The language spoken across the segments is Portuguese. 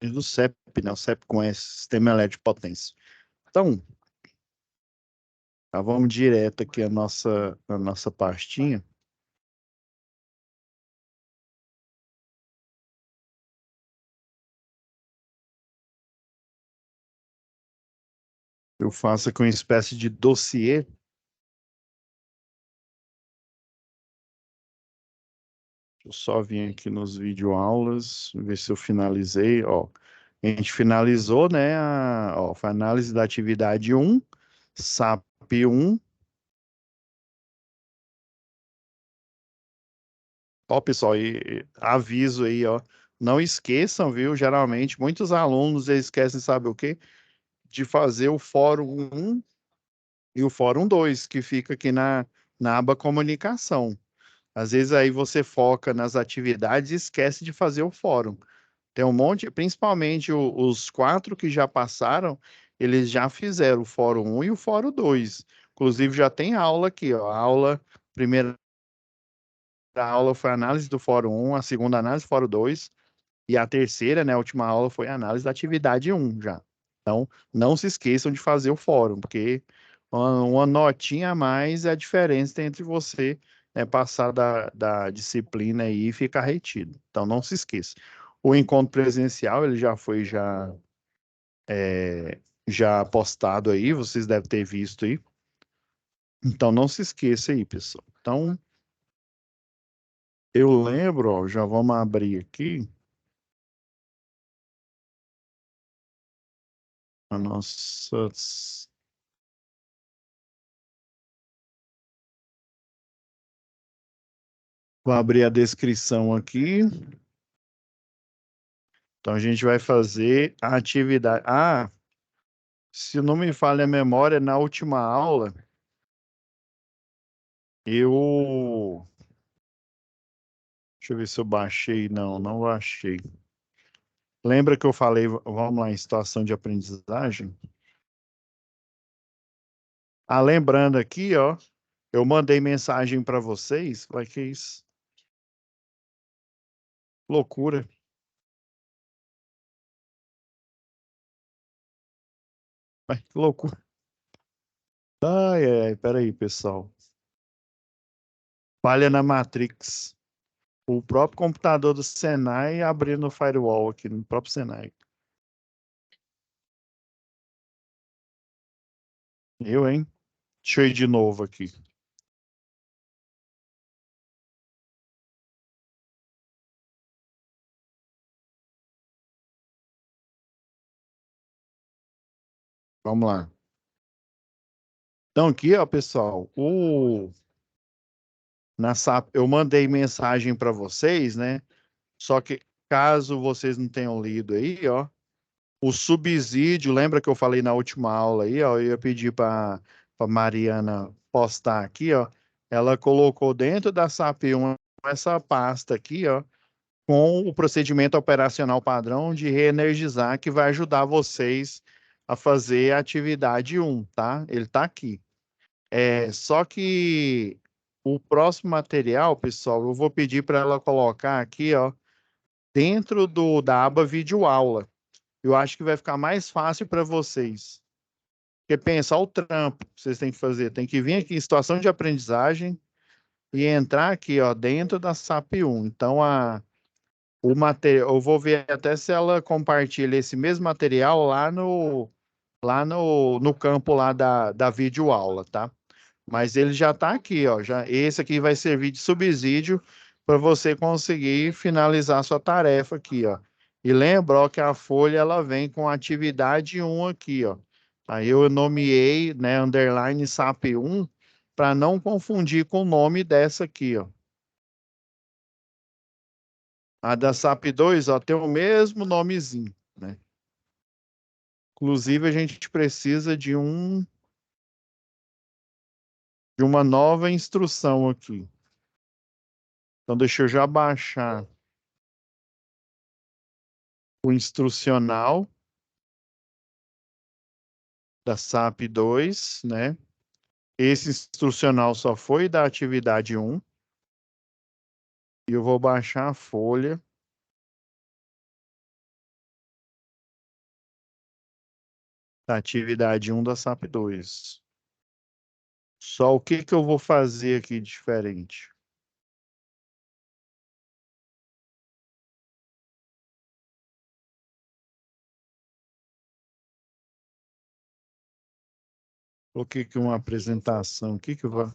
E do CEP, né? O CEP conhece Sistema Elétrico de Potência. Então, tá, vamos direto aqui a nossa pastinha. Eu faço aqui uma espécie de dossiê. Eu só vim aqui nos videoaulas, ver se eu finalizei. Ó, a gente finalizou, né? Ó, foi a análise da atividade 1, SAP 1. Ó, pessoal, e aviso aí, ó. Não esqueçam, viu? Geralmente, muitos alunos eles esquecem, sabe o quê? De fazer o Fórum 1 e o Fórum 2, que fica aqui na aba Comunicação. Às vezes aí você foca nas atividades e esquece de fazer o fórum. Tem um monte, principalmente os quatro que já passaram, eles já fizeram o Fórum 1 e o Fórum 2. Inclusive já tem aula aqui, ó. Primeira aula foi a análise do Fórum 1, a segunda análise do Fórum 2, e a terceira, né, a última aula foi a análise da atividade 1 já. Então, não se esqueçam de fazer o fórum, porque uma notinha a mais é a diferença entre você, né, passar da disciplina aí e ficar retido. Então, não se esqueça. O encontro presencial, ele já foi já postado aí, vocês devem ter visto aí. Então, não se esqueça aí, pessoal. Então, eu lembro, ó, já vamos abrir aqui a nossa. Vou abrir a descrição aqui. Então, a gente vai fazer a atividade. Ah, se não me falha a memória, na última aula, eu. Deixa eu ver se eu baixei. Não, não baixei. Lembra que eu falei, vamos lá, em situação de aprendizagem? Ah, lembrando aqui, ó, eu mandei mensagem para vocês. Vai que isso? Loucura. Vai, que loucura. Ai, ai, peraí, pessoal. Falha na Matrix. O próprio computador do Senai abrindo o firewall aqui no próprio Senai. Eu, hein? Deixa eu ir de novo aqui. Vamos lá. Então, aqui, ó, pessoal, na SAP, eu mandei mensagem para vocês, né? Só que caso vocês não tenham lido aí, ó, o subsídio, lembra que eu falei na última aula aí, ó, eu ia pedir para Mariana postar aqui, ó. Ela colocou dentro da SAP essa pasta aqui, ó, com o procedimento operacional padrão de reenergizar, que vai ajudar vocês a fazer a atividade 1, tá? Ele está aqui. Só que o próximo material, pessoal, eu vou pedir para ela colocar aqui, ó, dentro da aba vídeo aula. Eu acho que vai ficar mais fácil para vocês. Porque pensa, o trampo que vocês têm que fazer. Tem que vir aqui em situação de aprendizagem e entrar aqui, ó, dentro da SAP 1. Então, o material, eu vou ver até se ela compartilha esse mesmo material lá no campo lá da videoaula, tá? Mas ele já está aqui, ó. Esse aqui vai servir de subsídio para você conseguir finalizar a sua tarefa aqui, ó. E lembra, ó, que a folha ela vem com atividade 1 aqui, ó. Aí eu nomeei, né, underline SAP 1 para não confundir com o nome dessa aqui, ó. A da SAP 2, ó, tem o mesmo nomezinho, né? Inclusive, a gente precisa de uma nova instrução aqui. Então, deixa eu já baixar o instrucional da SAP 2, né? Esse instrucional só foi da atividade 1. E eu vou baixar a folha Da atividade um da SAP 2. Só o que que eu vou fazer aqui diferente? O que que uma apresentação? O que que vai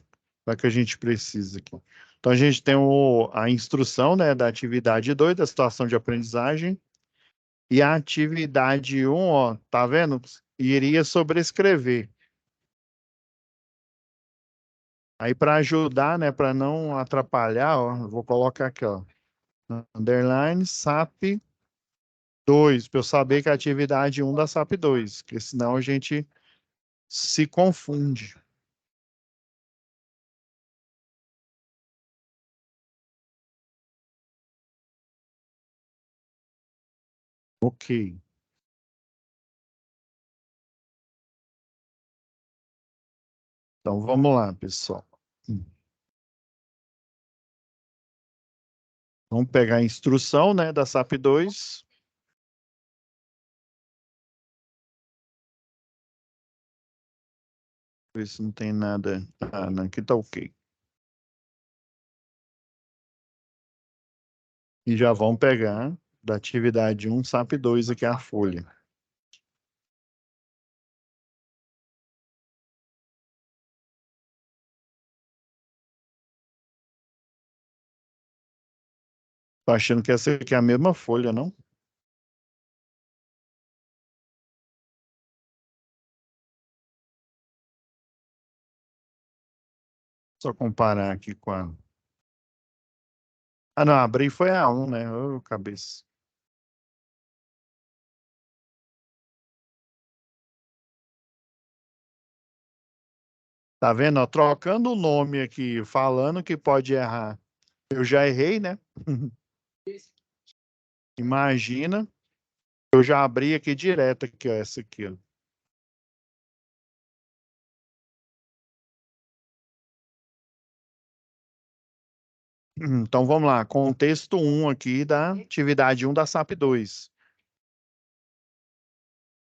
que a gente precisa aqui? Então, a gente tem a instrução, né, da atividade 2 da situação de aprendizagem, e a atividade um, ó, tá vendo? Iria sobrescrever. Aí, para ajudar, né, para não atrapalhar, ó, eu vou colocar aqui, ó, underline SAP 2, para eu saber que é a atividade um da SAP 2, porque senão a gente se confunde. Ok. Então, vamos lá, pessoal. Vamos pegar a instrução, né, da SAP 2. Ver se não tem nada. Ah, não, aqui tá ok. E já vamos pegar da atividade um SAP 2 aqui a folha. Tô achando que essa aqui é a mesma folha, não? Só comparar aqui com a. Ah, não, abri foi a um, né? Ô, cabeça. Tá vendo? Ó, trocando o nome aqui, falando que pode errar. Eu já errei, né? Imagina, eu já abri aqui direto aqui, ó, essa aqui, ó. Então vamos lá, contexto um aqui da atividade um da SAP 2.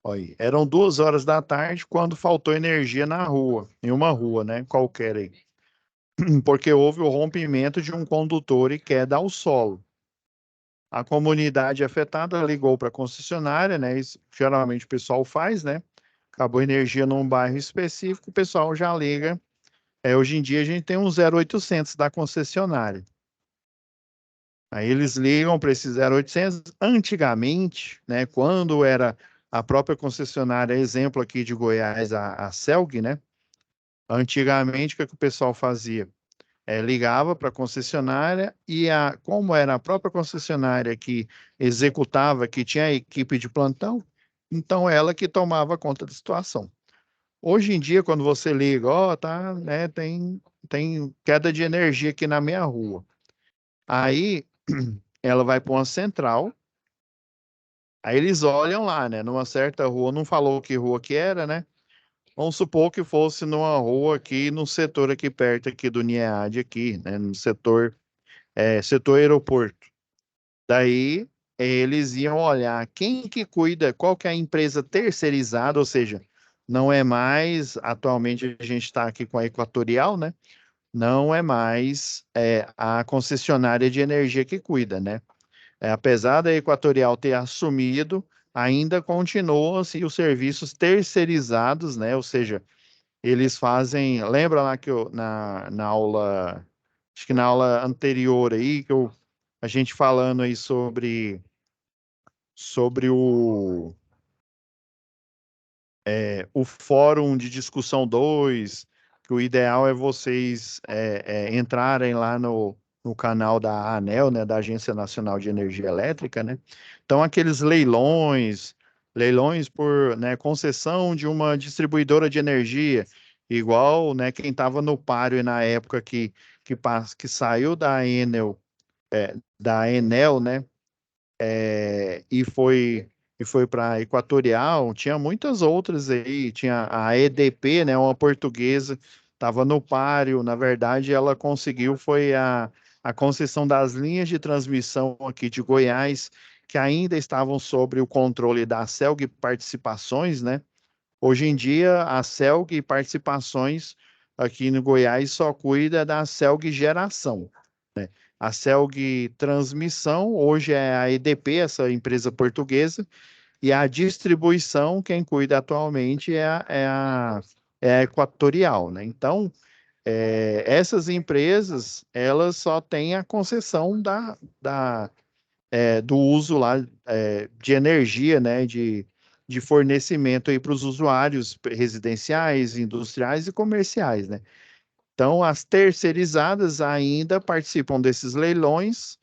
Olha, eram 2 horas da tarde quando faltou energia na rua, em uma rua, né? Qualquer aí. Porque houve o rompimento de um condutor e queda ao solo. A comunidade afetada ligou para a concessionária, né? Isso geralmente o pessoal faz, né? Acabou a energia num bairro específico, o pessoal já liga. Hoje em dia a gente tem um 0800 da concessionária. Aí eles ligam para esse 0800. Antigamente, né? Quando era a própria concessionária, exemplo aqui de Goiás, a Celg, né? Antigamente, o que, que o pessoal fazia? Ligava para a concessionária e, como era a própria concessionária que executava, que tinha a equipe de plantão, então ela que tomava conta da situação. Hoje em dia, quando você liga, ó, tá, né, tem queda de energia aqui na minha rua. Aí ela vai para uma central, aí eles olham lá, né, numa certa rua, não falou que rua que era, né? Vamos supor que fosse numa rua aqui, no setor aqui perto aqui do NIEAD aqui, né, no setor aeroporto. Daí eles iam olhar quem que cuida, qual que é a empresa terceirizada, ou seja, não é mais, atualmente a gente está aqui com a Equatorial, né? Não é mais a concessionária de energia que cuida, né? Apesar da Equatorial ter assumido, ainda continuam assim, os serviços terceirizados, né? Ou seja, eles fazem. Lembra lá que na aula, acho que na aula anterior aí, a gente falando aí sobre o Fórum de Discussão 2, que o ideal é vocês entrarem lá no canal da ANEEL, né, da Agência Nacional de Energia Elétrica, né? Então, aqueles leilões por, né, concessão de uma distribuidora de energia, igual, né, quem estava no páreo na época que saiu da Enel, né? E foi para a Equatorial, tinha muitas outras aí, tinha a EDP, né, uma portuguesa, estava no páreo, na verdade ela conseguiu, foi a concessão das linhas de transmissão aqui de Goiás, que ainda estavam sob o controle da Celg Participações, né, Hoje em dia, a CELG Participações aqui no Goiás só cuida da CELG Geração, né? A CELG Transmissão, hoje é a EDP, essa empresa portuguesa, e a distribuição, quem cuida atualmente é a Equatorial, né? Então, essas empresas, elas só têm a concessão do uso lá de energia, né? De fornecimento aí para os usuários residenciais, industriais e comerciais, né? Então, as terceirizadas ainda participam desses leilões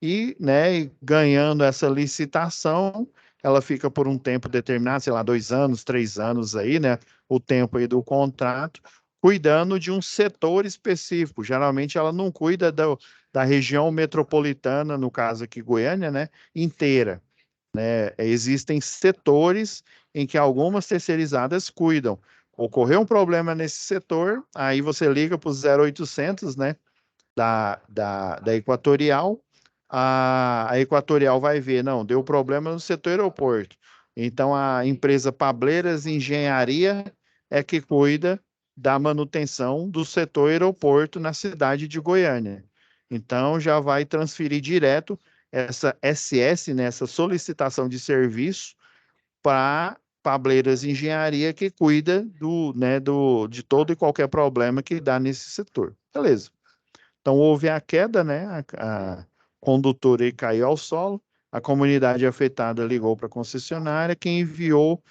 e, né, ganhando essa licitação, ela fica por um tempo determinado, sei lá, 2 anos, 3 anos aí, né, o tempo aí do contrato, cuidando de um setor específico. Geralmente, ela não cuida da região metropolitana, no caso aqui, Goiânia, né, inteira. Existem setores em que algumas terceirizadas cuidam. Ocorreu um problema nesse setor, aí você liga para o 0800, né, da Equatorial, a Equatorial vai ver, não, deu problema no setor aeroporto. Então, a empresa Pableiras Engenharia é que cuida da manutenção do setor aeroporto na cidade de Goiânia. Então, já vai transferir direto essa SS, né, essa solicitação de serviço, para Pableiras Engenharia, que cuida de todo e qualquer problema que dá nesse setor. Beleza. Então, houve a queda, né? A condutora aí caiu ao solo, a comunidade afetada ligou para a concessionária, que enviou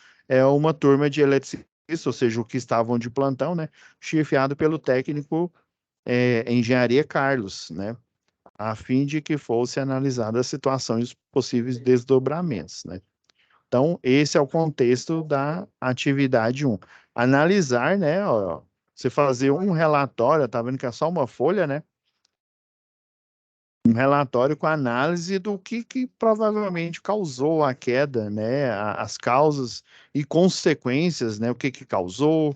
uma turma de eletricistas, ou seja, o que estavam de plantão, né? Chefiado pelo técnico Engenharia Carlos, né? A fim de que fosse analisada a situação e os possíveis desdobramentos, né? Então, esse é o contexto da atividade 1. Analisar, né? Ó, você fazer um relatório, tá vendo que é só uma folha, né? Um relatório com análise do que provavelmente causou a queda, né? As causas e consequências, né? O que causou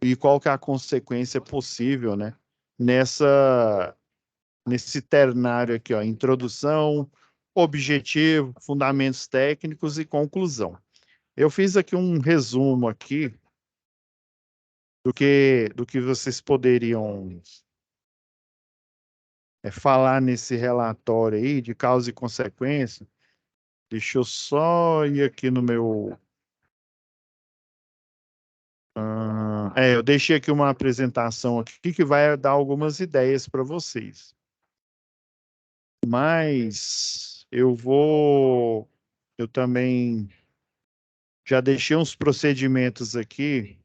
e qual que é a consequência possível, né? Nessa, nesse ternário aqui, ó, introdução, objetivo, fundamentos técnicos e conclusão. Eu fiz aqui um resumo aqui do que vocês poderiam falar nesse relatório aí de causa e consequência. Deixa eu só ir aqui no meu. Eu deixei aqui uma apresentação aqui que vai dar algumas ideias para vocês. Mas eu também já deixei uns procedimentos aqui.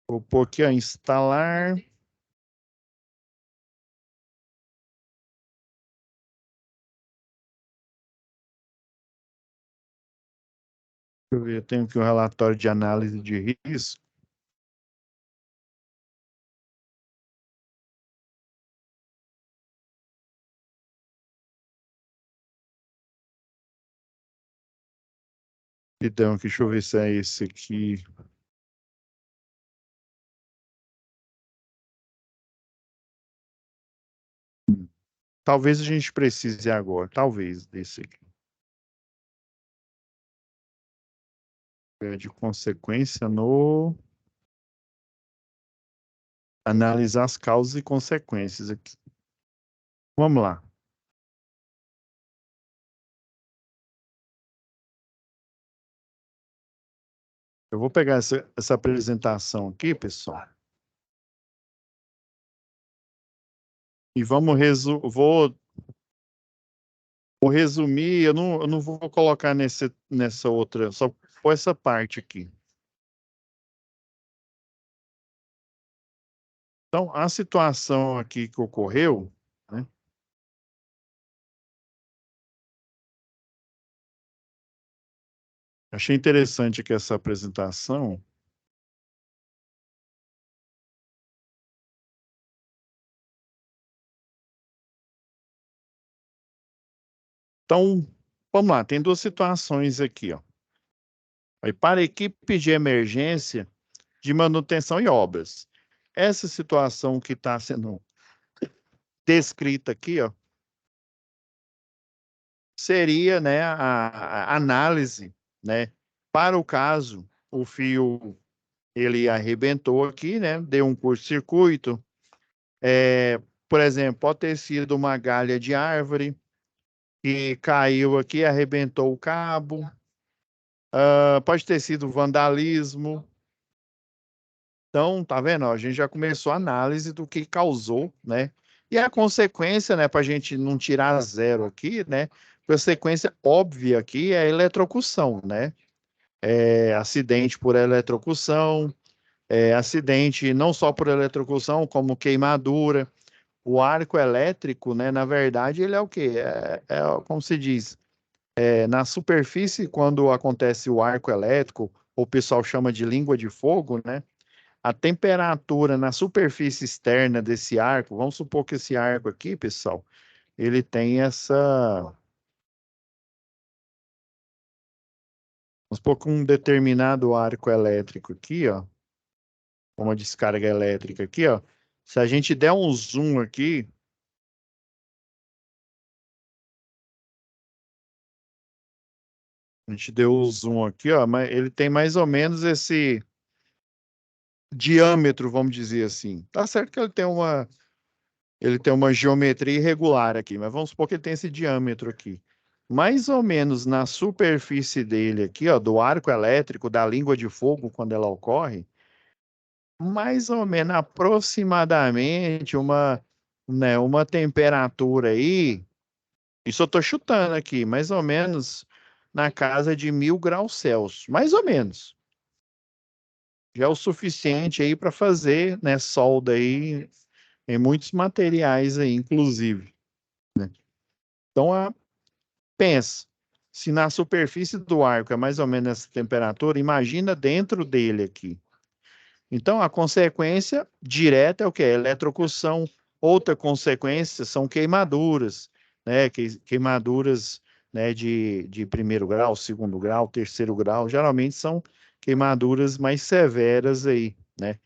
Vou pôr aqui, ó, instalar. Deixa eu ver, eu tenho aqui um relatório de análise de risco. Então, deixa eu ver se é esse aqui. Talvez a gente precise agora, talvez, desse aqui. De consequência no analisar as causas e consequências aqui. Vamos lá. Eu vou pegar essa apresentação aqui, pessoal, e vou resumir. Eu não vou colocar nessa outra, só por essa parte aqui. Então, a situação aqui que ocorreu, né? Achei interessante que essa apresentação. Então, vamos lá, tem duas situações aqui, ó. Aí, para a equipe de emergência de manutenção e obras. essa situação que está sendo descrita aqui, ó, seria, né, a análise, né, para o caso o fio ele arrebentou aqui, né, deu um curto-circuito, por exemplo, pode ter sido uma galha de árvore que caiu aqui, arrebentou o cabo, pode ter sido vandalismo. Então, tá vendo? Ó, a gente já começou a análise do que causou, né? E a consequência, né, para a gente não tirar zero aqui, né? A consequência óbvia aqui é a eletrocução, né? Acidente por eletrocução, acidente não só por eletrocução, como queimadura. O arco elétrico, né? Na verdade, ele é o quê? Como se diz, na superfície, quando acontece o arco elétrico, o pessoal chama de língua de fogo, né? A temperatura na superfície externa desse arco, vamos supor que esse arco aqui, pessoal, ele tem vamos supor que um determinado arco elétrico aqui, ó, uma descarga elétrica aqui, ó, se a gente der um zoom aqui, a gente deu o zoom aqui, ó, mas ele tem mais ou menos esse diâmetro, vamos dizer assim. Tá certo que ele tem uma geometria irregular aqui, mas vamos supor que ele tem esse diâmetro aqui. Mais ou menos na superfície dele aqui, ó, do arco elétrico, da língua de fogo, quando ela ocorre, mais ou menos aproximadamente uma temperatura aí, isso eu estou chutando aqui, mais ou menos na casa de 1000 graus Celsius, mais ou menos. Já é o suficiente aí para fazer, né, solda aí em muitos materiais aí, inclusive. Então, pensa, se na superfície do arco é mais ou menos essa temperatura, imagina dentro dele aqui. Então, a consequência direta é o quê? Eletrocução. Outra consequência são queimaduras, né? Queimaduras, né, de primeiro grau, segundo grau, terceiro grau. Geralmente são queimaduras mais severas aí, né?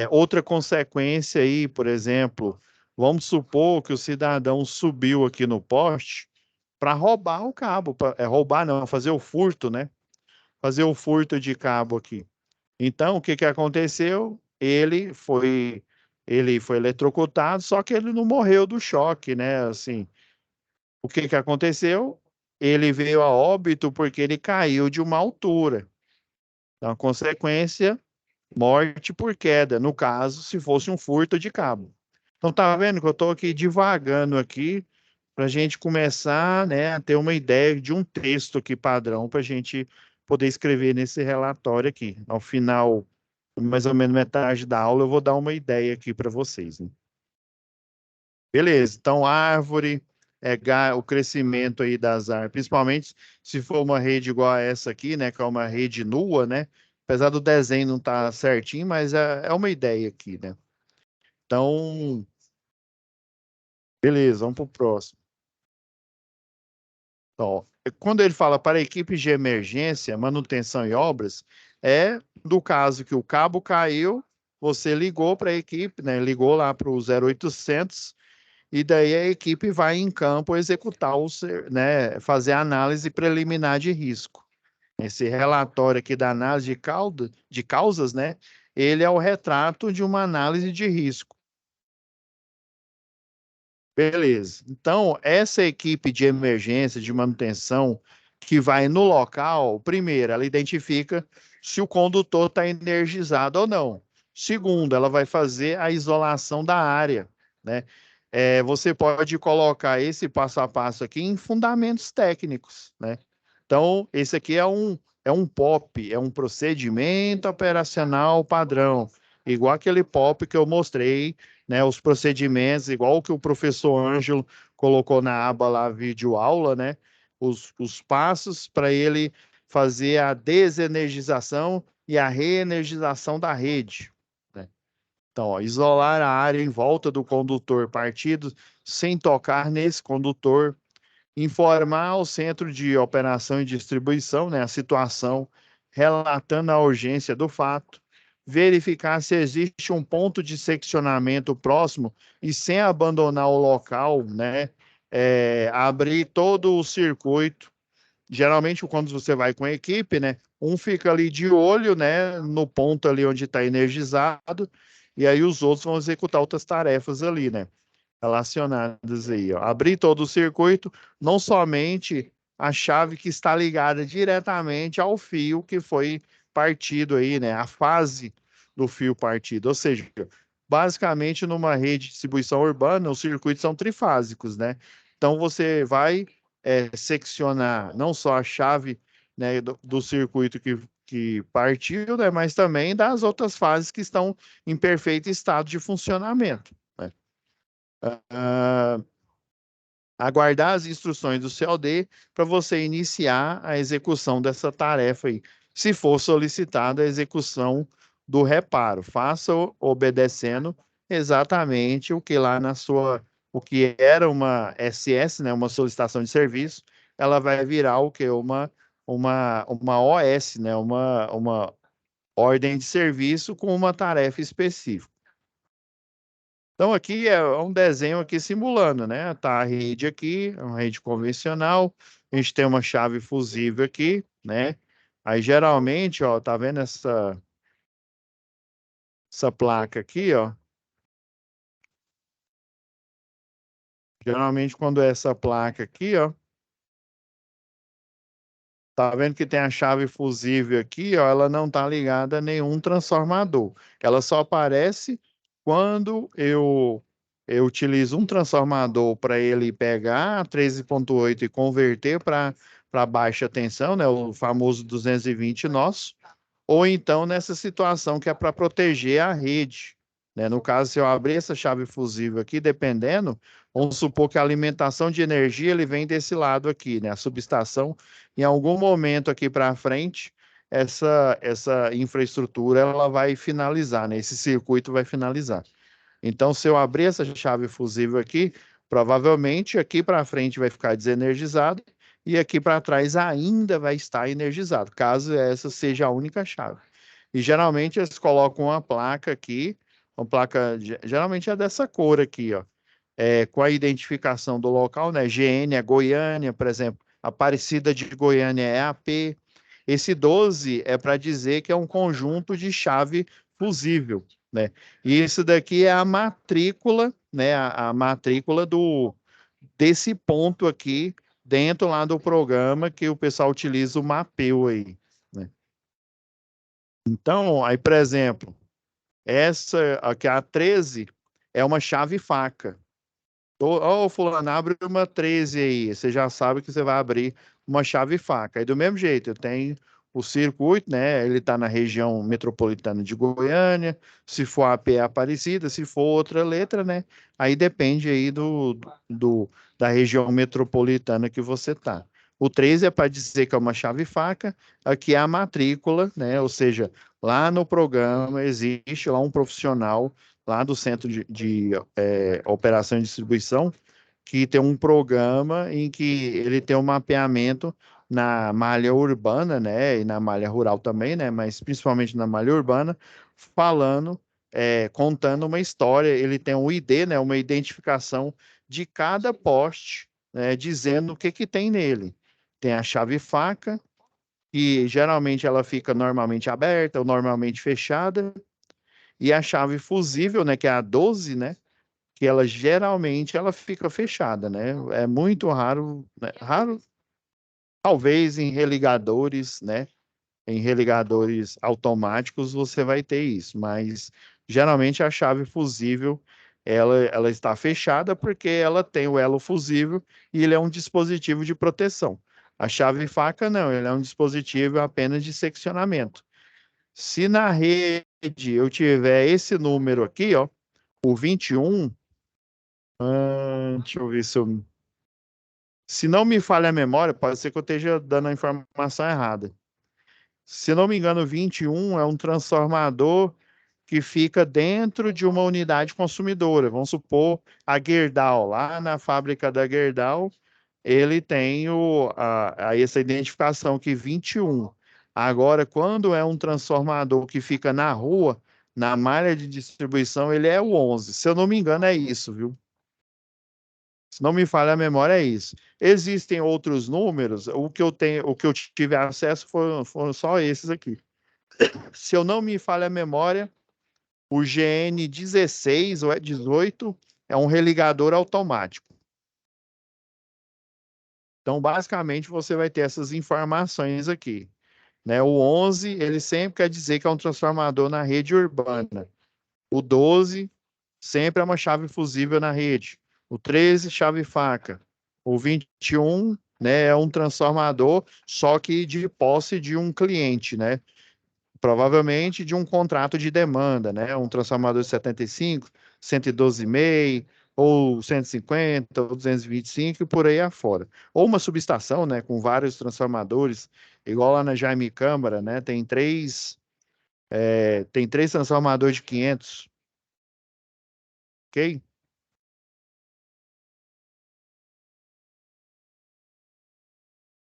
Outra consequência aí, por exemplo, vamos supor que o cidadão subiu aqui no poste para roubar o cabo, roubar não, fazer o furto, né? Fazer o furto de cabo aqui. Então, o que que aconteceu? Ele foi eletrocutado, só que ele não morreu do choque, né? Assim, o que que aconteceu? Ele veio a óbito porque ele caiu de uma altura. Então, a consequência, morte por queda, no caso, se fosse um furto de cabo. Então, tá vendo que eu estou aqui divagando aqui para a gente começar, né, a ter uma ideia de um texto aqui padrão para a gente poder escrever nesse relatório aqui. Ao final, mais ou menos metade da aula, eu vou dar uma ideia aqui para vocês, né? Beleza, então árvore, o crescimento aí das árvores, principalmente se for uma rede igual a essa aqui, né, que é uma rede nua, né? Apesar do desenho não estar certinho, mas é uma ideia aqui, né? Então, beleza, vamos para o próximo. Então, quando ele fala para equipes de emergência, manutenção e obras, é do caso que o cabo caiu, você ligou para a equipe, né? Ligou lá para o 0800 e daí a equipe vai em campo executar né? Fazer a análise preliminar de risco. Esse relatório aqui da análise de causas, né? Ele é o retrato de uma análise de risco. Beleza. Então, essa equipe de emergência, de manutenção, que vai no local, primeiro, ela identifica se o condutor está energizado ou não. Segundo, ela vai fazer a isolação da área, né? Você pode colocar esse passo a passo aqui em fundamentos técnicos, né? Então, esse aqui é um POP, é um procedimento operacional padrão, igual aquele POP que eu mostrei, né, os procedimentos, igual o que o professor Ângelo colocou na aba lá, vídeo aula, né, os passos para ele fazer a desenergização e a reenergização da rede, né? Então, ó, isolar a área em volta do condutor partido sem tocar nesse condutor, informar ao centro de operação e distribuição, né, a situação, relatando a urgência do fato, verificar se existe um ponto de seccionamento próximo e sem abandonar o local, né? Abrir todo o circuito. Geralmente, quando você vai com a equipe, né? Um fica ali de olho, né? No ponto ali onde está energizado, e aí os outros vão executar outras tarefas ali, né? Relacionadas aí, ó. Abrir todo o circuito, não somente a chave que está ligada diretamente ao fio que foi partido aí, né? A fase do fio partido. Ou seja, basicamente numa rede de distribuição urbana, os circuitos são trifásicos, né? Então você vai seccionar não só a chave, né, do circuito que partiu, né, mas também das outras fases que estão em perfeito estado de funcionamento, né? Ah, aguardar as instruções do COD para você iniciar a execução dessa tarefa aí. Se for solicitada a execução do reparo, faça obedecendo exatamente o que lá na sua, o que era uma SS, né, uma solicitação de serviço, ela vai virar o que? Uma OS, né, uma ordem de serviço com uma tarefa específica. Então, aqui é um desenho aqui simulando, né? Tá a rede aqui, é uma rede convencional. A gente tem uma chave fusível aqui, né? Aí, geralmente, ó, tá vendo essa placa aqui, ó? Geralmente, quando é essa placa aqui, ó, tá vendo que tem a chave fusível aqui, ó, ela não tá ligada a nenhum transformador. Ela só aparece quando eu utilizo um transformador para ele pegar a 13.8 e converter para baixa tensão, né, o famoso 220 nosso, ou então nessa situação que é para proteger a rede, né? No caso, se eu abrir essa chave fusível aqui, dependendo, vamos supor que a alimentação de energia ele vem desse lado aqui, né? A subestação, em algum momento aqui para frente, essa infraestrutura ela vai finalizar, né? Esse circuito vai finalizar. Então, se eu abrir essa chave fusível aqui, provavelmente aqui para frente vai ficar desenergizado e aqui para trás ainda vai estar energizado, caso essa seja a única chave. E geralmente eles colocam uma placa aqui, uma placa, geralmente é dessa cor aqui, ó, com a identificação do local, né? GN é Goiânia, por exemplo, Aparecida de Goiânia é AP. Esse 12 é para dizer que é um conjunto de chave fusível, né? E isso daqui é a matrícula, né? A matrícula desse ponto aqui dentro lá do programa que o pessoal utiliza o mapeu aí, né? Então, aí, por exemplo, essa aqui, a 13, é uma chave faca. Ô, fulano, abre uma 13 aí. Você já sabe que você vai abrir uma chave faca. Aí, do mesmo jeito, eu tenho o circuito, né? Ele está na região metropolitana de Goiânia. Se for AP é Aparecida, se for outra letra, né? Aí depende aí da região metropolitana que você está. O 13 é para dizer que é uma chave faca. Aqui é a matrícula, né? Ou seja, lá no programa existe lá um profissional lá do centro de operação e distribuição, que tem um programa em que ele tem um mapeamento na malha urbana, né, e na malha rural também, né, mas principalmente na malha urbana, falando, contando uma história. Ele tem um ID, né, uma identificação de cada poste, né, dizendo o que que tem nele. Tem a chave faca, que geralmente ela fica normalmente aberta ou normalmente fechada, e a chave fusível, né, que é a 12, né, que ela geralmente ela fica fechada, né? É muito raro, né? Raro, talvez em religadores, né? Em religadores automáticos você vai ter isso, mas geralmente a chave fusível ela está fechada porque ela tem o elo fusível e ele é um dispositivo de proteção. A chave faca não, ele é um dispositivo apenas de seccionamento. Se na rede eu tiver esse número aqui, ó, o 21, deixa eu ver se não me falha a memória, pode ser que eu esteja dando a informação errada. Se não me engano, o 21 é um transformador que fica dentro de uma unidade consumidora. Vamos supor a Gerdau, lá na fábrica da Gerdau, ele tem essa identificação que 21. Agora, quando é um transformador que fica na rua, na malha de distribuição, ele é o 11. Se eu não me engano, é isso, viu? Se não me falha a memória, é isso. Existem outros números, o que eu tive acesso foram só esses aqui. Se eu não me falha a memória, o GN 16 ou é 18 é um religador automático. Então, basicamente, você vai ter essas informações aqui, né? O 11, ele sempre quer dizer que é um transformador na rede urbana. O 12 sempre é uma chave fusível na rede. O 13, chave faca. O 21, né, é um transformador, só que de posse de um cliente, né? Provavelmente de um contrato de demanda, né? Um transformador de 75, 112,5, ou 150, ou 225 e por aí afora. Ou uma subestação, né, com vários transformadores, igual lá na Jaime Câmara, né? Tem três transformadores de 500, ok?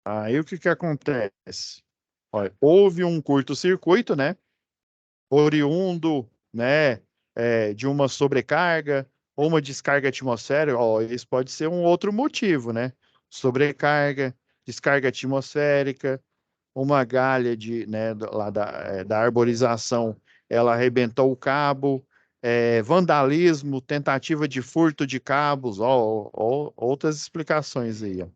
Aí o que que acontece? Olha, houve um curto-circuito, né? Oriundo, né? De uma sobrecarga ou uma descarga atmosférica. Ó, isso pode ser um outro motivo, né? Sobrecarga, descarga atmosférica, uma galha né, da arborização, ela arrebentou o cabo, vandalismo, tentativa de furto de cabos, ó, outras explicações aí, ó.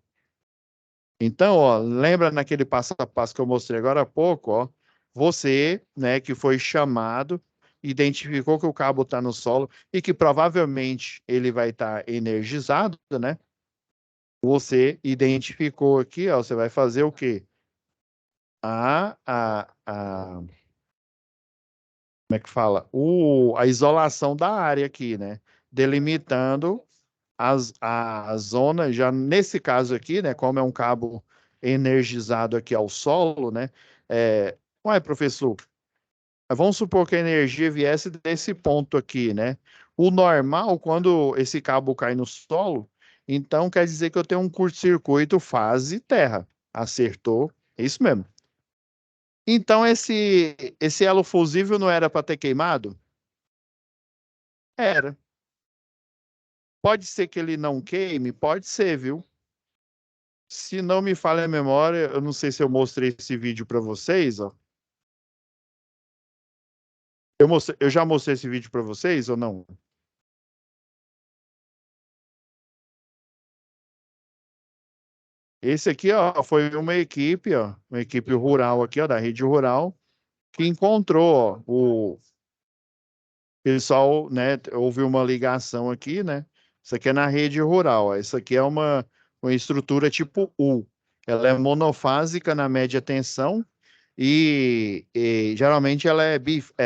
Então, ó, lembra naquele passo a passo que eu mostrei agora há pouco, ó, você, né, que foi chamado, identificou que o cabo está no solo e que provavelmente ele vai estar energizado, né? Você identificou aqui, ó, você vai fazer o quê? Como é que fala? A isolação da área aqui, né? Delimitando a zona, já nesse caso aqui, né? Como é um cabo energizado aqui ao solo, né? Ué, professor, vamos supor que a energia viesse desse ponto aqui, né? O normal, quando esse cabo cai no solo, então quer dizer que eu tenho um curto-circuito fase terra. Acertou? É isso mesmo. Então, esse elo fusível não era para ter queimado? Era. Pode ser que ele não queime? Pode ser, viu? Se não me falha a memória, eu não sei se eu mostrei esse vídeo para vocês, ó. Eu já mostrei esse vídeo para vocês ou não? Esse aqui, ó, foi uma equipe rural aqui, ó, da rede rural, que encontrou, ó, o pessoal, né, houve uma ligação aqui, né? Isso aqui é na rede rural, ó. Isso aqui é uma estrutura tipo U. Ela é monofásica na média tensão e geralmente ela é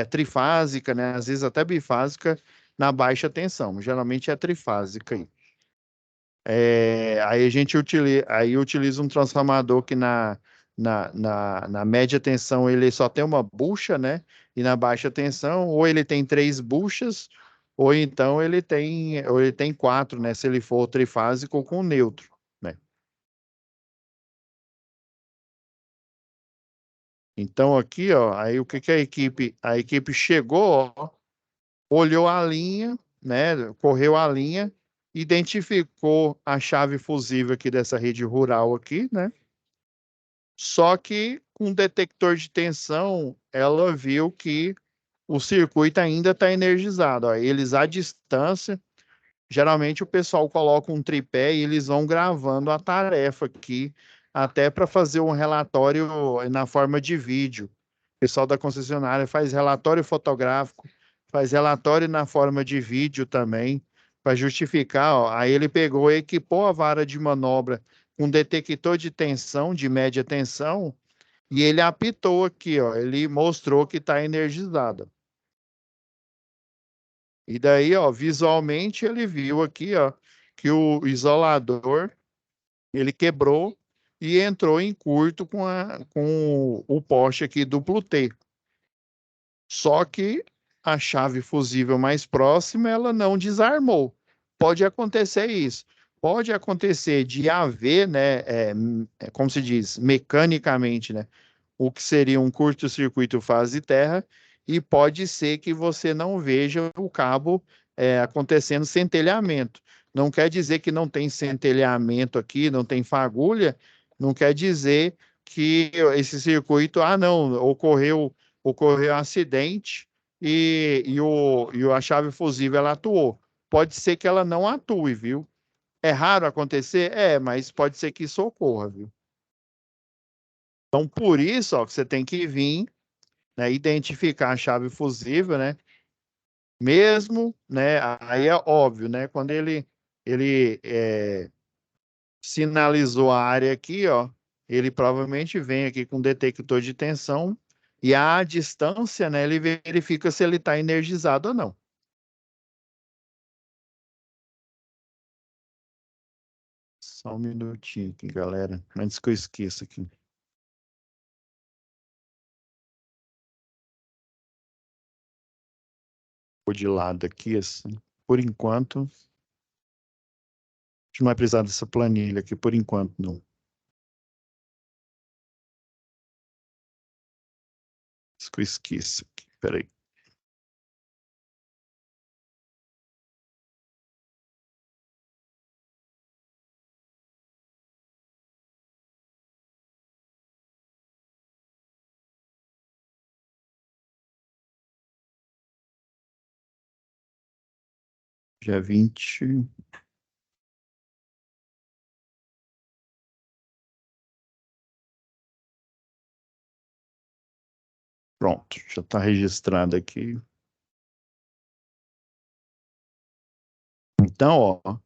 trifásica, né? Às vezes até bifásica na baixa tensão. Geralmente é trifásica aí. Aí a gente utiliza um transformador que na média tensão ele só tem uma bucha, né? E na baixa tensão, ou ele tem três buchas, ou então ele tem quatro, né? Se ele for trifásico com neutro, né? Então aqui, ó, aí o que que a equipe chegou, ó, olhou a linha, né? Correu a linha, identificou a chave fusível aqui dessa rede rural aqui, né? Só que com detector de tensão, ela viu que o circuito ainda está energizado. Ó. Eles à distância, geralmente o pessoal coloca um tripé e eles vão gravando a tarefa aqui, até para fazer um relatório na forma de vídeo. O pessoal da concessionária faz relatório fotográfico, faz relatório na forma de vídeo também, para justificar. Ó. Aí ele pegou e equipou a vara de manobra com detector de tensão, de média tensão, e ele apitou aqui, ó, ele mostrou que está energizada. E daí, ó, visualmente ele viu aqui, ó, que o isolador ele quebrou e entrou em curto com o poste aqui duplo T. Só que a chave fusível mais próxima ela não desarmou. Pode acontecer isso. Pode acontecer de haver, né, como se diz, mecanicamente, né, o que seria um curto-circuito fase terra, e pode ser que você não veja o cabo acontecendo centelhamento. Não quer dizer que não tem centelhamento aqui, não tem fagulha, não quer dizer que esse circuito, não, ocorreu um acidente e a chave fusível ela atuou. Pode ser que ela não atue, viu? É raro acontecer? Mas pode ser que isso ocorra, viu? Então, por isso, ó, que você tem que vir, né, identificar a chave fusível, né? Mesmo, né? Aí é óbvio, né? Quando ele sinalizou a área aqui, ó, ele provavelmente vem aqui com detector de tensão e à distância, né? Ele verifica se ele está energizado ou não. Só um minutinho aqui, galera, antes que eu esqueça aqui. Vou de lado aqui, assim. Por enquanto, a gente não vai precisar dessa planilha aqui, por enquanto, não. Antes que eu esqueça aqui, peraí. Dia 20. Pronto, já está registrado aqui. Então, ó,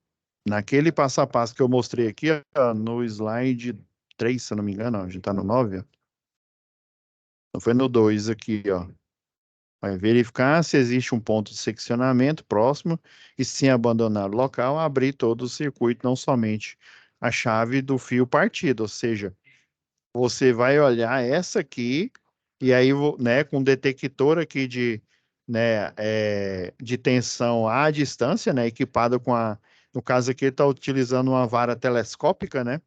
naquele passo a passo que eu mostrei aqui, ó, no slide 3, se eu não me engano, ó, a gente está no 9, ó. Então foi no 2 aqui, ó. Vai verificar se existe um ponto de seccionamento próximo e, sem abandonar o local, abrir todo o circuito, não somente a chave do fio partido, ou seja, você vai olhar essa aqui e aí, né, com um detector aqui né, de tensão à distância, né, equipado no caso aqui, ele está utilizando uma vara telescópica, né?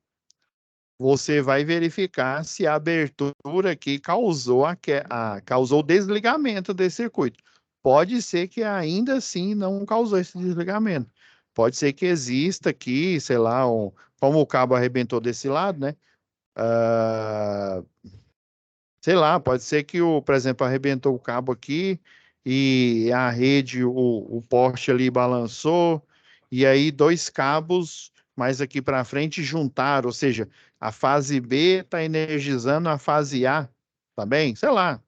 Você vai verificar se a abertura aqui causou o desligamento desse circuito. Pode ser que ainda assim não causou esse desligamento. Pode ser que exista aqui, sei lá, como o cabo arrebentou desse lado, né? Ah, sei lá, pode ser que por exemplo, arrebentou o cabo aqui e a rede, o poste ali balançou, e aí dois cabos mais aqui para frente juntaram, ou seja, a fase B está energizando a fase A, tá bem? Sei lá,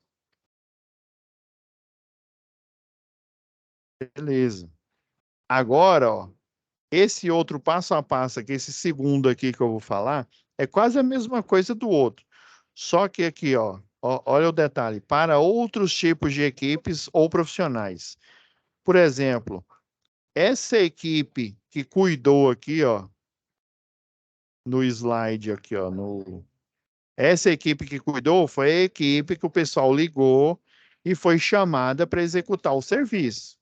beleza. Agora, ó, esse outro passo a passo aqui, esse segundo aqui que eu vou falar, é quase a mesma coisa do outro. Só que aqui, olha o detalhe, para outros tipos de equipes ou profissionais. Por exemplo, essa equipe que cuidou aqui, ó, no slide aqui, ó, essa equipe que cuidou foi a equipe que o pessoal ligou e foi chamada para executar o serviço.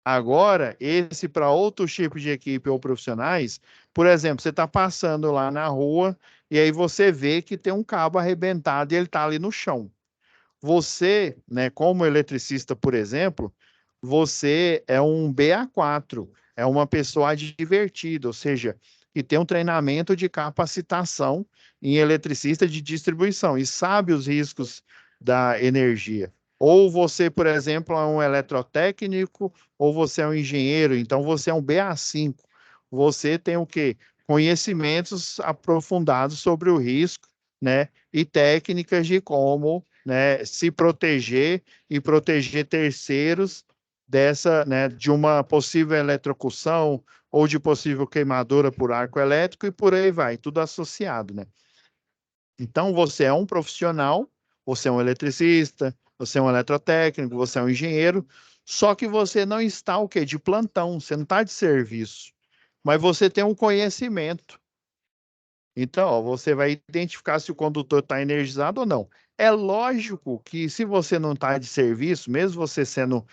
Agora, esse para outros tipos de equipe ou profissionais, por exemplo, você está passando lá na rua e aí você vê que tem um cabo arrebentado e ele está ali no chão. Você, né, como eletricista, por exemplo, você é um BA4, é uma pessoa advertida, ou seja, que tem um treinamento de capacitação em eletricista de distribuição e sabe os riscos da energia. Ou você, por exemplo, é um eletrotécnico, ou você é um engenheiro, então você é um BA5. Você tem o quê? Conhecimentos aprofundados sobre o risco, né? E técnicas de como, né, se proteger e proteger terceiros né, de uma possível eletrocução ou de possível queimadura por arco elétrico e por aí vai, tudo associado, né? Então, você é um profissional, você é um eletricista, você é um eletrotécnico, você é um engenheiro, só que você não está o quê? De plantão, você não está de serviço, mas você tem um conhecimento. Então, ó, você vai identificar se o condutor está energizado ou não. É lógico que se você não está de serviço, mesmo você sendo,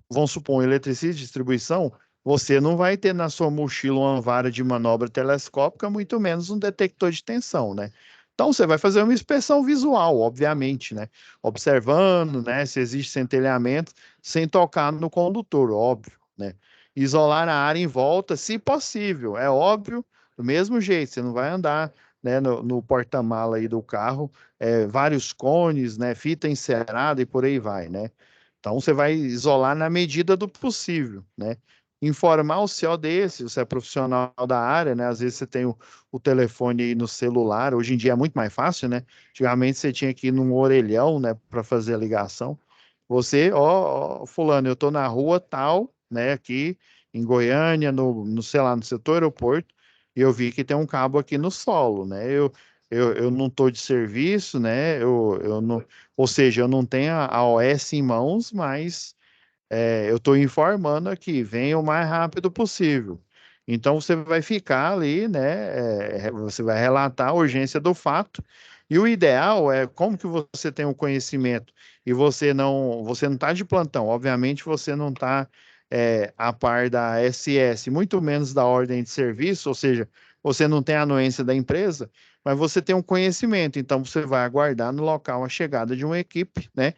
vamos supor, um eletricista de distribuição, você não vai ter na sua mochila uma vara de manobra telescópica, muito menos um detector de tensão, né? Então, você vai fazer uma inspeção visual, obviamente, né? Observando, né, se existe centelhamento, sem tocar no condutor, óbvio, né? Isolar a área em volta, se possível, é óbvio, do mesmo jeito, você não vai andar, né, no porta-mala aí do carro, vários cones, né, fita encerada e por aí vai, né? Então, você vai isolar na medida do possível, né? Informar o COD, se você é profissional da área, né? Às vezes você tem o telefone aí no celular, hoje em dia é muito mais fácil, né? Antigamente você tinha que ir num orelhão, né, para fazer a ligação. Você, ó, fulano, eu tô na rua tal, né, aqui em Goiânia, sei lá, no setor aeroporto, e eu vi que tem um cabo aqui no solo, né? Eu não tô de serviço, né? Eu não, ou seja, eu não tenho a OS em mãos, mas eu estou informando aqui, venha o mais rápido possível. Então você vai ficar ali, né? Você vai relatar a urgência do fato. E o ideal é como que você tem o conhecimento e você não está de plantão. Obviamente você não está a par da SS, muito menos da ordem de serviço, ou seja, você não tem a anuência da empresa, mas você tem um conhecimento. Então você vai aguardar no local a chegada de uma equipe, né?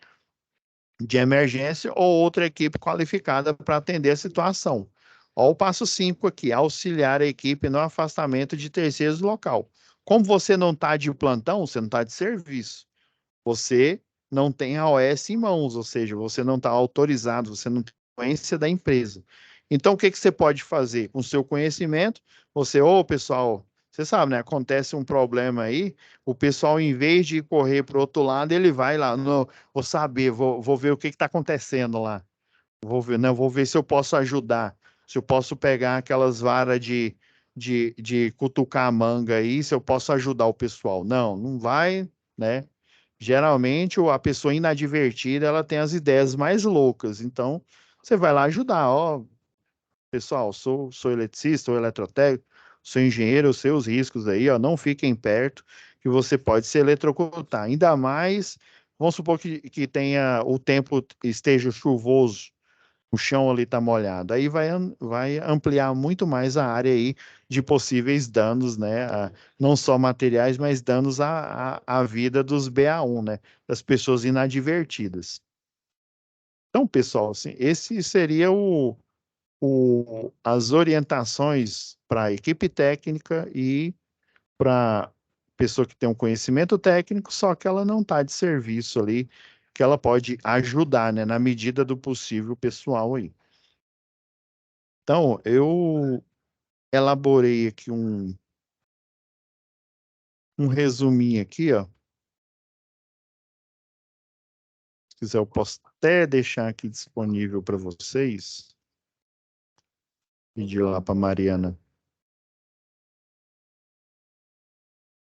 De emergência ou outra equipe qualificada para atender a situação. Ó, o passo 5 aqui, auxiliar a equipe no afastamento de terceiros do local. Como você não está de plantão, você não está de serviço, você não tem a OS em mãos, ou seja, você não está autorizado, você não tem influência da empresa. Então, o que que você pode fazer? Com o seu conhecimento, pessoal, você sabe, né? Acontece um problema aí, o pessoal, em vez de correr para o outro lado, ele vai lá, não, vou saber, vou ver o que está acontecendo lá. Vou ver, né? Vou ver se eu posso ajudar, se eu posso pegar aquelas varas de cutucar a manga aí, se eu posso ajudar o pessoal. Não, não vai, né? Geralmente, a pessoa inadvertida, ela tem as ideias mais loucas. Então, você vai lá ajudar. Ó, pessoal, sou eletricista ou eletrotécnico, sou engenheiro, eu sei os riscos aí, ó, não fiquem perto, que você pode se eletrocutar. Ainda mais, vamos supor que tenha o tempo esteja chuvoso, o chão ali está molhado. Aí vai ampliar muito mais a área aí de possíveis danos, né? Não só materiais, mas danos à vida dos BA1, né? Das pessoas inadvertidas. Então, pessoal, assim, esse seria as orientações para a equipe técnica e para pessoa que tem um conhecimento técnico, só que ela não está de serviço ali, que ela pode ajudar, né? Na medida do possível, o pessoal aí. Então, eu elaborei aqui um resuminho aqui, ó. Se quiser, eu posso até deixar aqui disponível para vocês. Pedir lá para Mariana.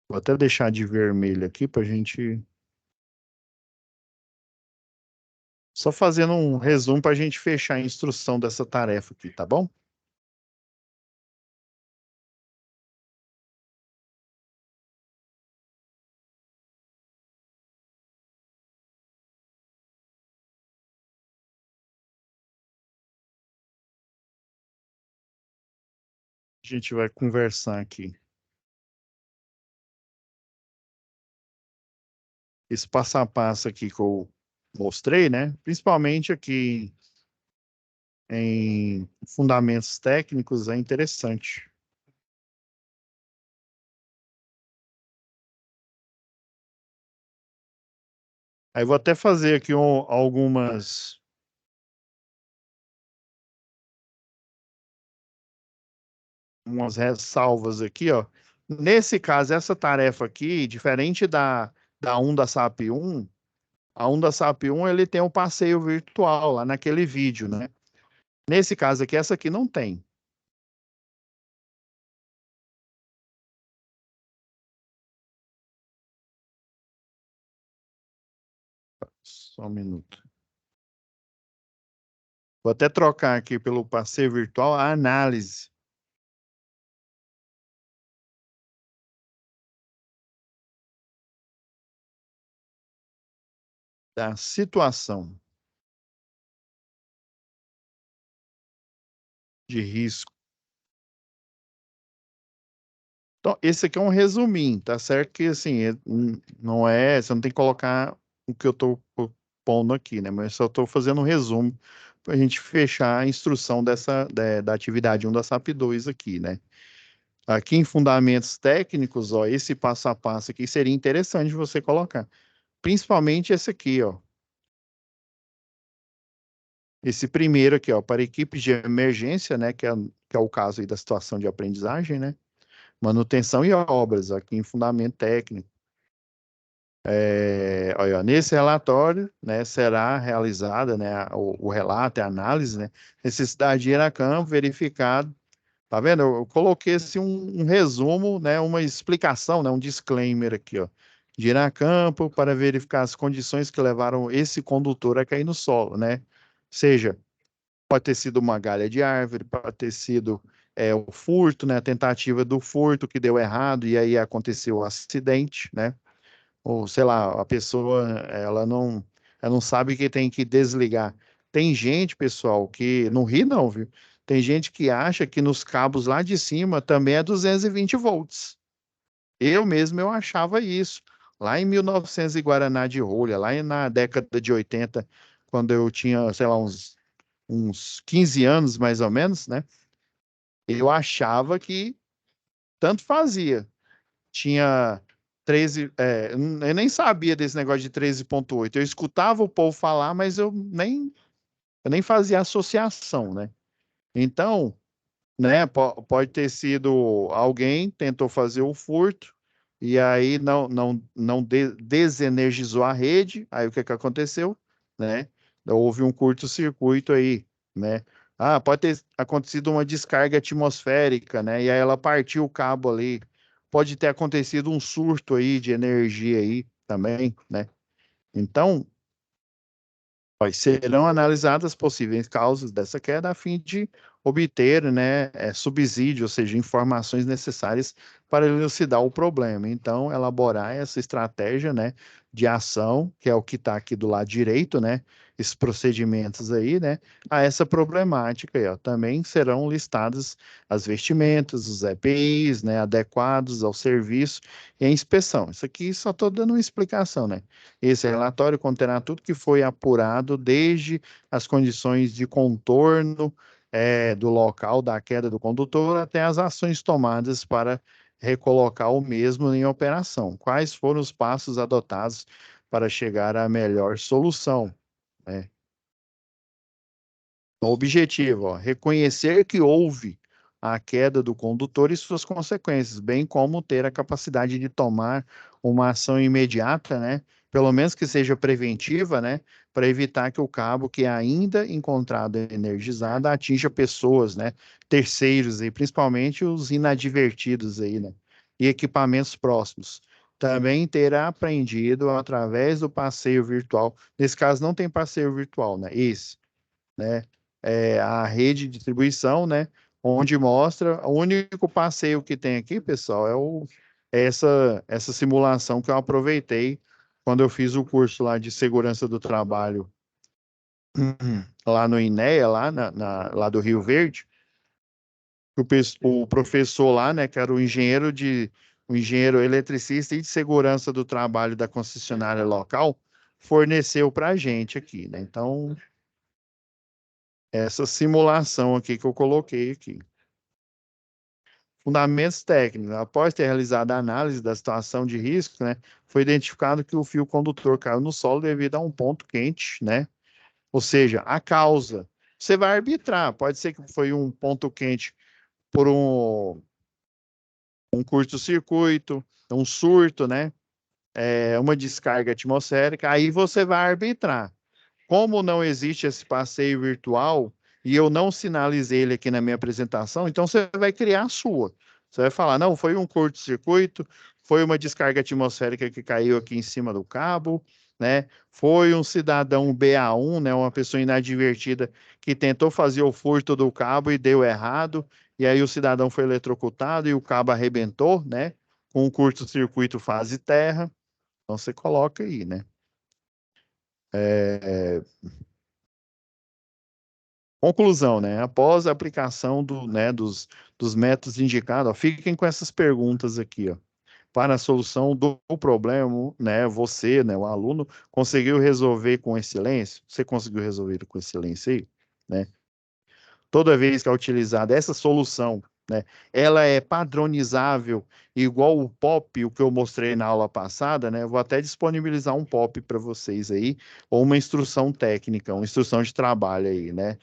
Vou até deixar de vermelho aqui para a gente. Só fazendo um resumo para a gente fechar a instrução dessa tarefa aqui, tá bom? A gente vai conversar aqui. Esse passo a passo aqui que eu mostrei, né? Principalmente aqui em fundamentos técnicos, é interessante. Aí vou até fazer aqui umas ressalvas aqui, ó. Nesse caso, essa tarefa aqui, diferente da 1 da SAP 1, a 1 da SAP 1 ele tem um passeio virtual lá naquele vídeo, né? Nesse caso aqui, essa aqui não tem. Só um minuto. Vou até trocar aqui pelo passeio virtual a análise da situação de risco. Então, esse aqui é um resuminho, tá certo? Que assim, não é, você não tem que colocar o que eu estou pondo aqui, né? Mas eu só estou fazendo um resumo para a gente fechar a instrução da atividade 1 da SAP 2 aqui, né? Aqui em fundamentos técnicos, ó, esse passo a passo aqui seria interessante você colocar. Principalmente esse aqui, ó. Esse primeiro aqui, ó, para equipes de emergência, né? Que é o caso aí da situação de aprendizagem, né? Manutenção e obras, aqui em fundamento técnico. Olha, nesse relatório, né, será realizada, né, o relato, a análise, né, necessidade de ir a campo, verificado. Tá vendo? Eu coloquei assim um resumo, né, uma explicação, né, um disclaimer aqui, ó. De ir a campo para verificar as condições que levaram esse condutor a cair no solo, né? Seja, pode ter sido uma galha de árvore, pode ter sido o furto, né, a tentativa do furto que deu errado e aí aconteceu o acidente, né? Ou sei lá, a pessoa ela não sabe que tem que desligar. Tem gente, pessoal, que não ri não, viu? Tem gente que acha que nos cabos lá de cima também é 220 volts. Eu mesmo eu achava isso. Lá em 1900 e Guaraná de rolha, na década de 80, quando eu tinha, sei lá, uns 15 anos mais ou menos, né? Eu achava que tanto fazia. Tinha 13, eu nem sabia desse negócio de 13,8. Eu escutava o povo falar, mas eu nem fazia associação, né? Então, né, pode ter sido alguém tentou fazer o furto e aí não desenergizou a rede. Aí o que que aconteceu, né? Houve um curto-circuito aí, né? Ah, pode ter acontecido uma descarga atmosférica, né? E aí ela partiu o cabo ali. Pode ter acontecido um surto aí de energia aí também, né? Então, serão analisadas possíveis causas dessa queda a fim de obter, né, subsídio, ou seja, informações necessárias para elucidar o problema. Então, elaborar essa estratégia, né, de ação, que é o que está aqui do lado direito, né, esses procedimentos aí, né, a essa problemática aí, ó. Também serão listadas as vestimentas, os EPIs, né, adequados ao serviço e a inspeção. Isso aqui só estou dando uma explicação, né? Esse relatório conterá tudo que foi apurado, desde as condições de contorno do local da queda do condutor até as ações tomadas para recolocar o mesmo em operação. Quais foram os passos adotados para chegar à melhor solução, né? O objetivo, ó, reconhecer que houve a queda do condutor e suas consequências, bem como ter a capacidade de tomar uma ação imediata, né? Pelo menos que seja preventiva, né? Para evitar que o cabo que é ainda encontrado energizado atinja pessoas, né? Terceiros e principalmente os inadvertidos aí, né? E equipamentos próximos. Também terá aprendido através do passeio virtual. Nesse caso, não tem passeio virtual, né? Esse, né? A rede de distribuição, né? Onde mostra, o único passeio que tem aqui, pessoal, essa simulação que eu aproveitei quando eu fiz o curso lá de segurança do trabalho lá no INEA, lá do Rio Verde. O professor lá, né, que era o engenheiro eletricista e de segurança do trabalho da concessionária local, forneceu para a gente aqui, né? Então, essa simulação aqui que eu coloquei aqui. Fundamentos técnicos. Após ter realizado a análise da situação de risco, né, foi identificado que o fio condutor caiu no solo devido a um ponto quente, né? Ou seja, a causa. Você vai arbitrar. Pode ser que foi um ponto quente por um curto-circuito, um surto, né? Uma descarga atmosférica. Aí você vai arbitrar. Como não existe esse passeio virtual e eu não sinalizei ele aqui na minha apresentação, então você vai criar a sua. Você vai falar, não, foi um curto-circuito, foi uma descarga atmosférica que caiu aqui em cima do cabo, né? Foi um cidadão BA1, né, uma pessoa inadvertida que tentou fazer o furto do cabo e deu errado, e aí o cidadão foi eletrocutado e o cabo arrebentou, né? Com um curto-circuito fase terra. Então você coloca aí, né? É, Conclusão, né? Após a aplicação né, dos métodos indicados, ó, fiquem com essas perguntas aqui, ó. Para a solução do problema, né, você, né, o aluno, conseguiu resolver com excelência? Você conseguiu resolver com excelência aí? Né? Toda vez que é utilizada essa solução, né, ela é padronizável, igual o POP, o que eu mostrei na aula passada, né? Eu vou até disponibilizar um POP para vocês aí, ou uma instrução técnica, uma instrução de trabalho aí, né?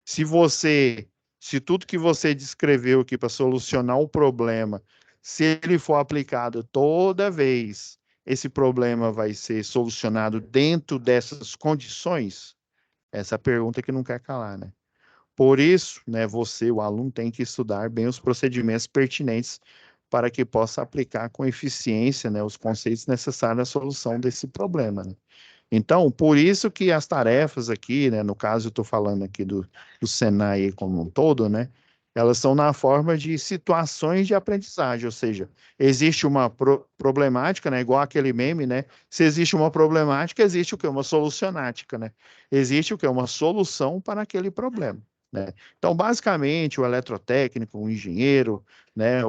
Se você, se tudo que você descreveu aqui para solucionar o problema, se ele for aplicado toda vez, esse problema vai ser solucionado dentro dessas condições? Essa é a pergunta que não quer calar, né? Por isso, né, você, o aluno, tem que estudar bem os procedimentos pertinentes para que possa aplicar com eficiência, né, os conceitos necessários à solução desse problema, né? Então, por isso que as tarefas aqui, né, no caso eu estou falando aqui do Senai como um todo, né, elas são na forma de situações de aprendizagem, ou seja, existe uma problemática, né, igual aquele meme, né, se existe uma problemática, existe o que? Uma solucionática, né, existe o que? Uma solução para aquele problema, né. Então, basicamente, o eletrotécnico, o engenheiro, né,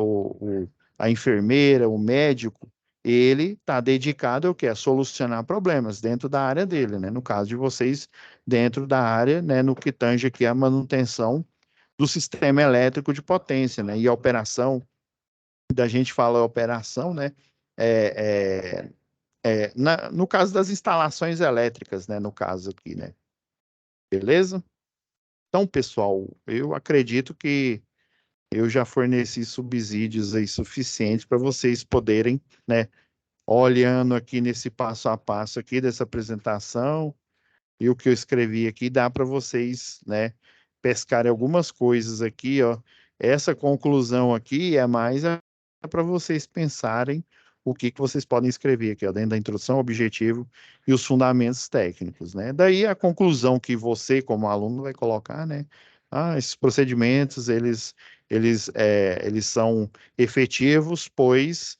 a enfermeira, o médico, ele está dedicado ao quê? A solucionar problemas dentro da área dele, né? No caso de vocês, dentro da área, né, no que tange aqui a manutenção do sistema elétrico de potência, né? E a operação, da gente fala operação, né? No caso das instalações elétricas, né? No caso aqui, né? Beleza? Então, pessoal, eu acredito que eu já forneci subsídios aí suficientes para vocês poderem, né, olhando aqui nesse passo a passo aqui dessa apresentação e o que eu escrevi aqui, dá para vocês, né, pescarem algumas coisas aqui, ó. Essa conclusão aqui é mais para vocês pensarem o que vocês podem escrever aqui, ó, dentro da introdução, objetivo e os fundamentos técnicos, né? Daí a conclusão que você, como aluno, vai colocar, né? Ah, esses procedimentos, eles são efetivos, pois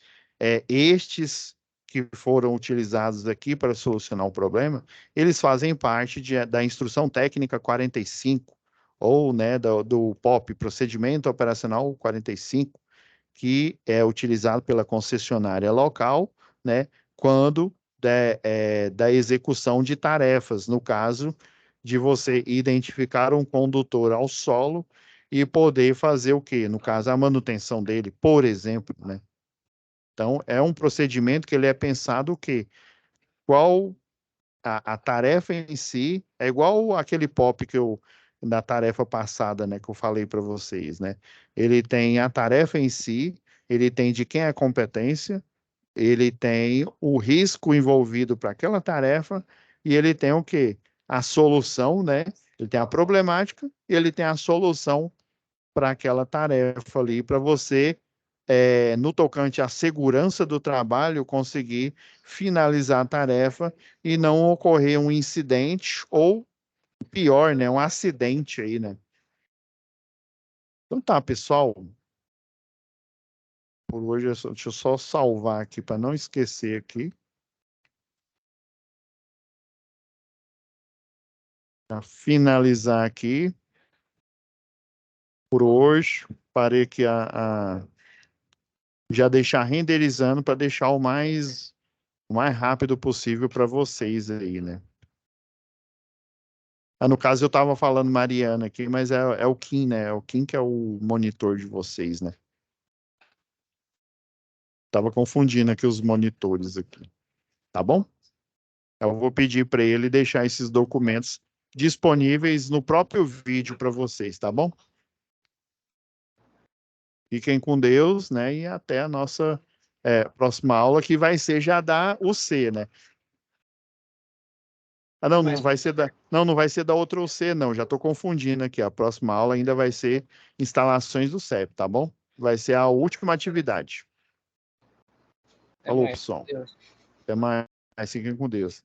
estes que foram utilizados aqui para solucionar o problema, eles fazem parte da instrução técnica 45, ou, né, do POP, Procedimento Operacional 45, que é utilizado pela concessionária local, né, quando da execução de tarefas, no caso de você identificar um condutor ao solo e poder fazer o quê? No caso, a manutenção dele, por exemplo, né? Então, é um procedimento que ele é pensado o quê? Qual a tarefa em si é igual aquele POP que eu da tarefa passada, né, que eu falei para vocês, né? Ele tem a tarefa em si, ele tem de quem é a competência, ele tem o risco envolvido para aquela tarefa e ele tem o quê? A solução, né? Ele tem a problemática e ele tem a solução para aquela tarefa ali, para você, no tocante à segurança do trabalho, conseguir finalizar a tarefa e não ocorrer um incidente ou, pior, né, um acidente aí, né? Então tá, pessoal, por hoje deixa eu só salvar aqui para não esquecer aqui. Para finalizar aqui, por hoje, parei aqui já deixar renderizando para deixar o mais rápido possível para vocês aí, né? Ah, no caso, eu estava falando Mariana aqui, mas é o Kim, né? É o Kim que é o monitor de vocês, né? Tava confundindo aqui os monitores aqui. Tá bom? Eu vou pedir para ele deixar esses documentos disponíveis no próprio vídeo para vocês, tá bom? Fiquem com Deus, né? E até a nossa próxima aula, que vai ser já da UC, né? Ah, não, não vai ser não vai ser da outra UC, não. Já estou confundindo aqui. A próxima aula ainda vai ser instalações do CEP, tá bom? Vai ser a última atividade. Falou, pessoal. Até mais. Fiquem com Deus.